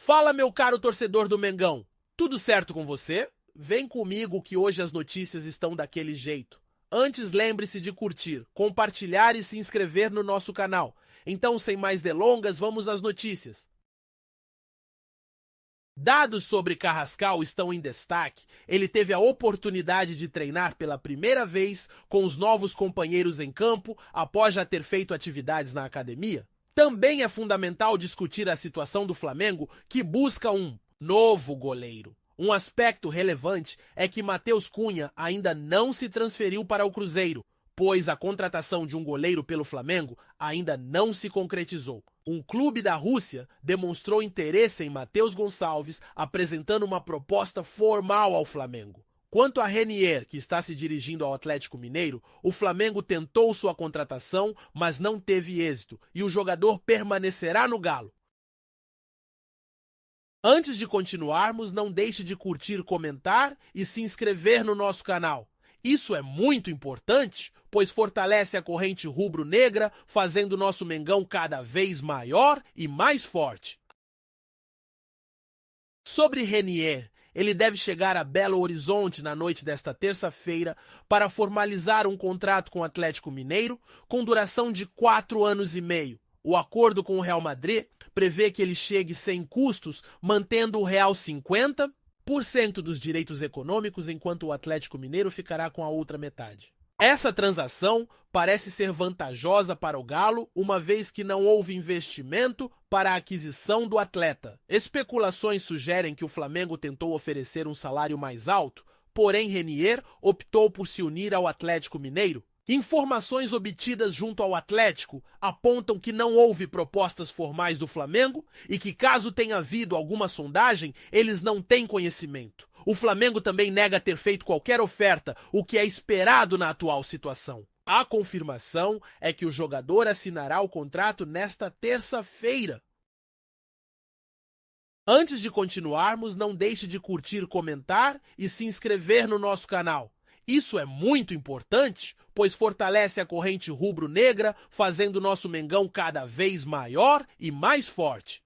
Fala, meu caro torcedor do Mengão. Tudo certo com você? Vem comigo que hoje as notícias estão daquele jeito. Antes, lembre-se de curtir, compartilhar e se inscrever no nosso canal. Então, sem mais delongas, vamos às notícias. Dados sobre Carrascal estão em destaque. Ele teve a oportunidade de treinar pela primeira vez com os novos companheiros em campo após já ter feito atividades na academia. Também é fundamental discutir a situação do Flamengo, que busca um novo goleiro. Um aspecto relevante é que Matheus Cunha ainda não se transferiu para o Cruzeiro, pois a contratação de um goleiro pelo Flamengo ainda não se concretizou. Um clube da Rússia demonstrou interesse em Matheus Gonçalves, apresentando uma proposta formal ao Flamengo. Quanto a Renier, que está se dirigindo ao Atlético Mineiro, o Flamengo tentou sua contratação, mas não teve êxito, e o jogador permanecerá no Galo. Antes de continuarmos, não deixe de curtir, comentar e se inscrever no nosso canal. Isso é muito importante, pois fortalece a corrente rubro-negra, fazendo nosso Mengão cada vez maior e mais forte. Sobre Renier, ele deve chegar a Belo Horizonte na noite desta terça-feira para formalizar um contrato com o Atlético Mineiro com duração de 4 anos e meio. O acordo com o Real Madrid prevê que ele chegue sem custos, mantendo o Real 50% dos direitos econômicos, enquanto o Atlético Mineiro ficará com a outra metade. Essa transação parece ser vantajosa para o Galo, uma vez que não houve investimento para a aquisição do atleta. Especulações sugerem que o Flamengo tentou oferecer um salário mais alto, porém Renier optou por se unir ao Atlético Mineiro. Informações obtidas junto ao Atlético apontam que não houve propostas formais do Flamengo e que, caso tenha havido alguma sondagem, eles não têm conhecimento. O Flamengo também nega ter feito qualquer oferta, o que é esperado na atual situação. A confirmação é que o jogador assinará o contrato nesta terça-feira. Antes de continuarmos, não deixe de curtir, comentar e se inscrever no nosso canal. Isso é muito importante, pois fortalece a corrente rubro-negra, fazendo nosso Mengão cada vez maior e mais forte.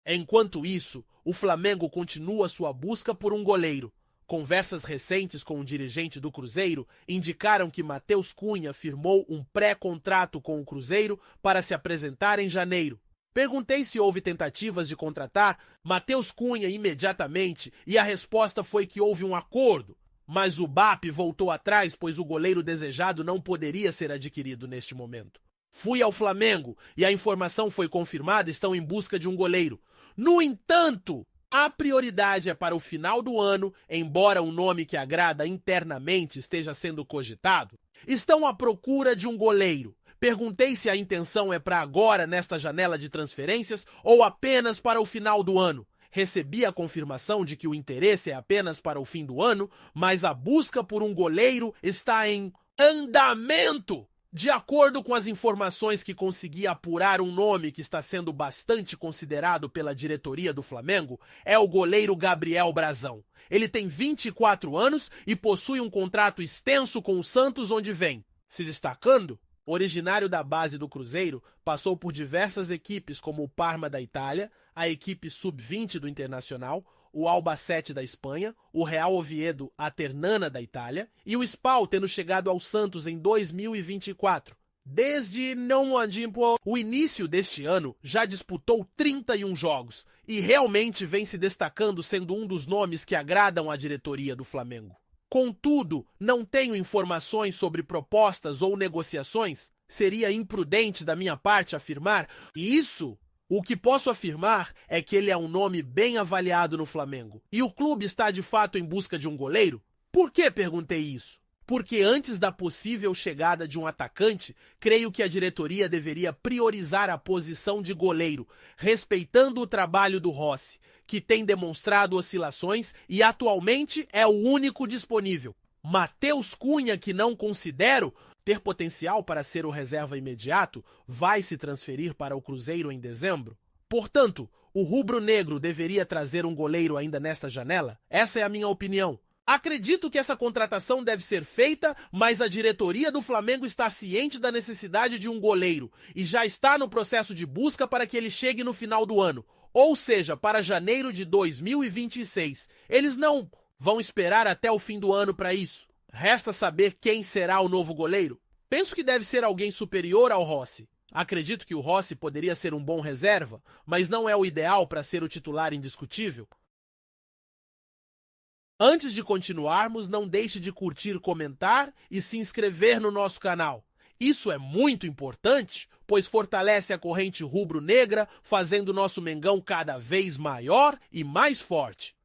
Enquanto isso, o Flamengo continua sua busca por um goleiro. Conversas recentes com o dirigente do Cruzeiro indicaram que Matheus Cunha firmou um pré-contrato com o Cruzeiro para se apresentar em janeiro. Perguntei se houve tentativas de contratar Matheus Cunha imediatamente e a resposta foi que houve um acordo. Mas o BAP voltou atrás, pois o goleiro desejado não poderia ser adquirido neste momento. Fui ao Flamengo e a informação foi confirmada, estão em busca de um goleiro. No entanto, a prioridade é para o final do ano, embora um nome que agrada internamente esteja sendo cogitado. Estão à procura de um goleiro. Perguntei se a intenção é para agora, nesta janela de transferências, ou apenas para o final do ano. Recebi a confirmação de que o interesse é apenas para o fim do ano, mas a busca por um goleiro está em andamento. De acordo com as informações que consegui apurar, um nome que está sendo bastante considerado pela diretoria do Flamengo é o goleiro Gabriel Brazão. Ele tem 24 anos e possui um contrato extenso com o Santos, onde vem se destacando. Originário da base do Cruzeiro, passou por diversas equipes como o Parma da Itália, a equipe sub-20 do Internacional, o Albacete da Espanha, o Real Oviedo Ternana da Itália e o Spal, tendo chegado ao Santos em 2024. Desde o início deste ano, já disputou 31 jogos e realmente vem se destacando, sendo um dos nomes que agradam a diretoria do Flamengo. Contudo, não tenho informações sobre propostas ou negociações. Seria imprudente da minha parte afirmar isso. O que posso afirmar é que ele é um nome bem avaliado no Flamengo. E o clube está de fato em busca de um goleiro? Por que perguntei isso? Porque antes da possível chegada de um atacante, creio que a diretoria deveria priorizar a posição de goleiro, respeitando o trabalho do Rossi, que tem demonstrado oscilações e atualmente é o único disponível. Matheus Cunha, que não considero ter potencial para ser o reserva imediato, vai se transferir para o Cruzeiro em dezembro. Portanto, o rubro-negro deveria trazer um goleiro ainda nesta janela? Essa é a minha opinião. Acredito que essa contratação deve ser feita, mas a diretoria do Flamengo está ciente da necessidade de um goleiro e já está no processo de busca para que ele chegue no final do ano, ou seja, para janeiro de 2026. Eles não vão esperar até o fim do ano para isso. Resta saber quem será o novo goleiro. Penso que deve ser alguém superior ao Rossi. Acredito que o Rossi poderia ser um bom reserva, mas não é o ideal para ser o titular indiscutível. Antes de continuarmos, não deixe de curtir, comentar e se inscrever no nosso canal. Isso é muito importante, pois fortalece a corrente rubro-negra, fazendo nosso Mengão cada vez maior e mais forte.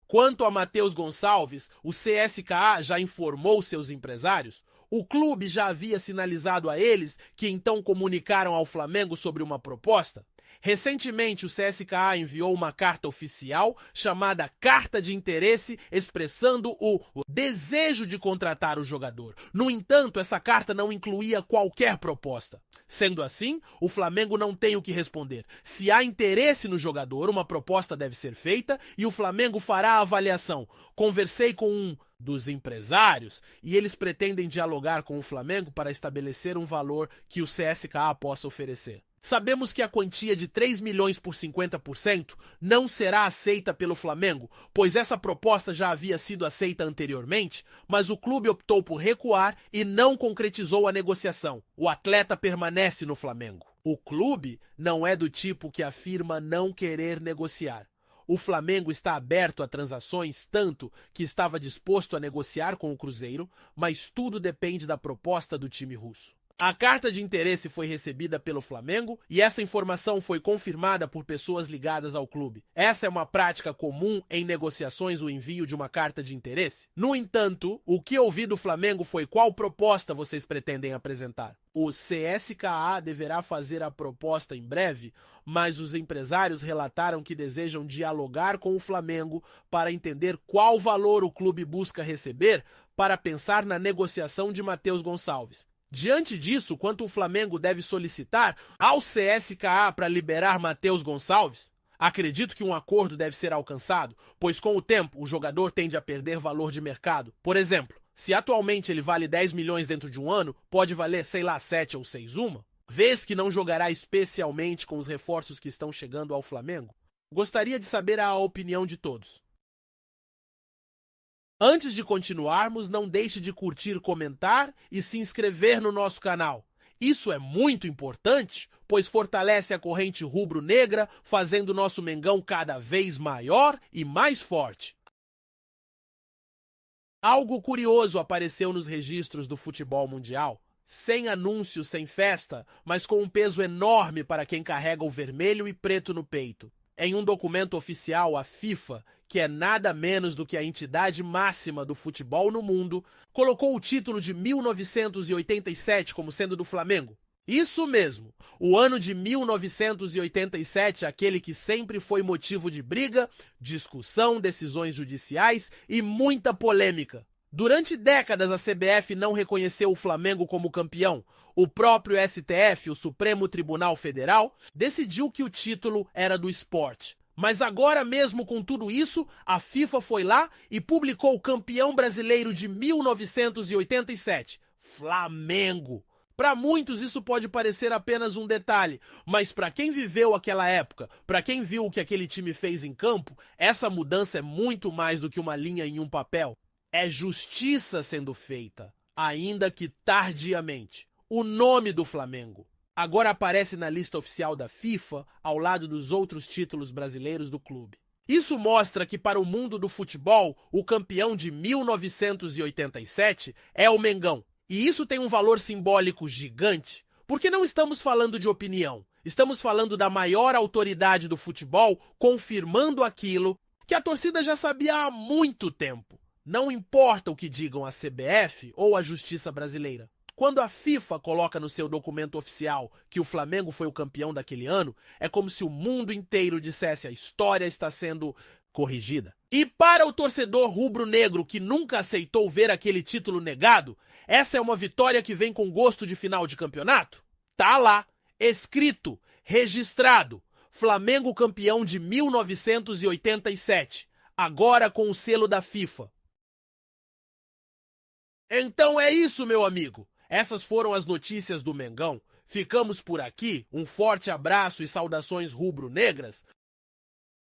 Quanto a Matheus Gonçalves, o CSKA já informou seus empresários. O clube já havia sinalizado a eles, que então comunicaram ao Flamengo sobre uma proposta. Recentemente, o CSKA enviou uma carta oficial chamada Carta de Interesse, expressando o desejo de contratar o jogador. No entanto, essa carta não incluía qualquer proposta. Sendo assim, o Flamengo não tem o que responder. Se há interesse no jogador, uma proposta deve ser feita e o Flamengo fará a avaliação. Conversei com um dos empresários e eles pretendem dialogar com o Flamengo para estabelecer um valor que o CSKA possa oferecer. Sabemos que a quantia de 3 milhões por 50% não será aceita pelo Flamengo, pois essa proposta já havia sido aceita anteriormente, mas o clube optou por recuar e não concretizou a negociação. O atleta permanece no Flamengo. O clube não é do tipo que afirma não querer negociar. O Flamengo está aberto a transações, tanto que estava disposto a negociar com o Cruzeiro, mas tudo depende da proposta do time russo. A carta de interesse foi recebida pelo Flamengo e essa informação foi confirmada por pessoas ligadas ao clube. Essa é uma prática comum em negociações, o envio de uma carta de interesse? No entanto, o que ouvi do Flamengo foi: qual proposta vocês pretendem apresentar? O CSKA deverá fazer a proposta em breve, mas os empresários relataram que desejam dialogar com o Flamengo para entender qual valor o clube busca receber para pensar na negociação de Matheus Gonçalves. Diante disso, quanto o Flamengo deve solicitar ao CSKA para liberar Matheus Gonçalves? Acredito que um acordo deve ser alcançado, pois com o tempo o jogador tende a perder valor de mercado. Por exemplo, se atualmente ele vale 10 milhões dentro de um ano, pode valer, 7 ou 6 uma, vez que não jogará especialmente com os reforços que estão chegando ao Flamengo. Gostaria de saber a opinião de todos. Antes de continuarmos, não deixe de curtir, comentar e se inscrever no nosso canal. Isso é muito importante, pois fortalece a corrente rubro-negra, fazendo nosso Mengão cada vez maior e mais forte. Algo curioso apareceu nos registros do futebol mundial. Sem anúncio, sem festa, mas com um peso enorme para quem carrega o vermelho e preto no peito. Em um documento oficial, a FIFA, que é nada menos do que a entidade máxima do futebol no mundo, colocou o título de 1987 como sendo do Flamengo. Isso mesmo, o ano de 1987, aquele que sempre foi motivo de briga, discussão, decisões judiciais e muita polêmica. Durante décadas, a CBF não reconheceu o Flamengo como campeão. O próprio STF, o Supremo Tribunal Federal, decidiu que o título era do esporte. Mas agora, mesmo com tudo isso, a FIFA foi lá e publicou o campeão brasileiro de 1987, Flamengo. Para muitos isso pode parecer apenas um detalhe, mas para quem viveu aquela época, para quem viu o que aquele time fez em campo, essa mudança é muito mais do que uma linha em um papel. É justiça sendo feita, ainda que tardiamente. O nome do Flamengo agora aparece na lista oficial da FIFA, ao lado dos outros títulos brasileiros do clube. Isso mostra que para o mundo do futebol, o campeão de 1987 é o Mengão. E isso tem um valor simbólico gigante, porque não estamos falando de opinião, estamos falando da maior autoridade do futebol confirmando aquilo que a torcida já sabia há muito tempo. Não importa o que digam a CBF ou a Justiça Brasileira. Quando a FIFA coloca no seu documento oficial que o Flamengo foi o campeão daquele ano, é como se o mundo inteiro dissesse: a história está sendo corrigida. E para o torcedor rubro-negro que nunca aceitou ver aquele título negado, essa é uma vitória que vem com gosto de final de campeonato? Tá lá, escrito, registrado: Flamengo campeão de 1987. agora com o selo da FIFA. Então é isso, meu amigo. Essas foram as notícias do Mengão. Ficamos por aqui. Um forte abraço e saudações rubro-negras.